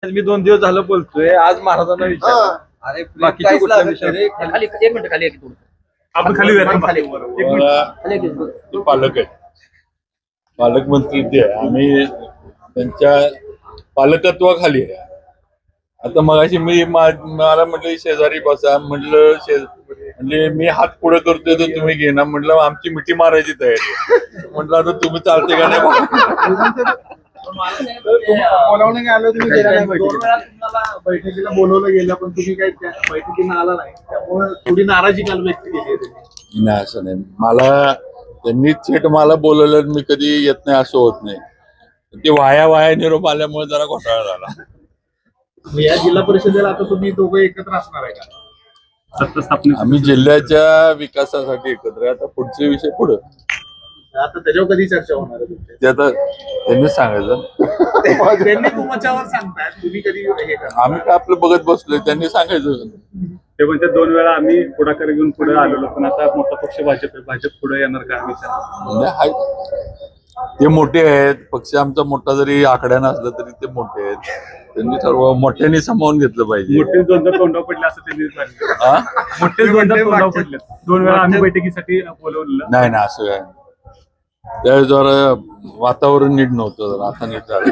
मी 2 दिवस झालं बोलतोय, आज महाराजांना विचार अरे बाकीचे कुठला विषय खाली एक मिनिट खाली एक आपण खाली ते पालक आहेत, पालकमंत्री ते आहे. आम्ही त्यांच्या पालकत्वाखाली आहे. आता मगाशी मला म्हटलं शेजारी बसा, म्हणजे मी हात पुढे करतोय तर तुम्ही घेणार, म्हटलं आमची मिठी मारायची तयारी आहे. म्हटलं आता तुम्ही चालते का नाही. बोलावणं आलं तुम्ही गेला नाही बैठकीला बोलवलं गेलं पण तुम्ही काही बैठकीला आला नाही, त्यामुळे थोडी नाराजी काल व्यक्त केली आहे. नाही असं नाही, मला त्यांनी थेट मला बोलवलं, मी कधी येत नाही असं होत नाही. ते वाया निरोप आल्यामुळे जरा घोटाळा झाला. या जिल्हा परिषदेला आता तुम्ही दोघं एकत्र असणार आहे का? आम्ही जिल्ह्याच्या विकासासाठी एकत्र आहे. आता पुढचे विषय पुढे आता त्याच्यावर कधी चर्चा होणार आहे? ते आता त्यांनीच सांगायचं. त्यांनी तुमच्यावर सांगताय, तुम्ही कधी हे करा. आम्ही काय आपलं बघत बसलोय, त्यांनी सांगायचं. ते म्हणजे 2 वेळा आम्ही पुढाकार घेऊन पुढे आलेलो, पण आता मोठा पक्ष भाजप पुढे येणार का विचार? ते मोठे आहेत, पक्ष आमचा मोठा जरी आकड्या नसला तरी ते मोठे आहेत. त्यांनी सर्व मोठ्यांनी सामावून घेतलं पाहिजे. मोठे 2 तोंडावर पडले असं त्यांनी सांगितलं. मोठे 2 तोंडावर पडले. 2 वेळा आम्ही बैठकीसाठी बोलवलेलं. नाही ना, असं काय त्यावेळेस जरा वातावरण नीट नव्हतं, आता नीट झालं.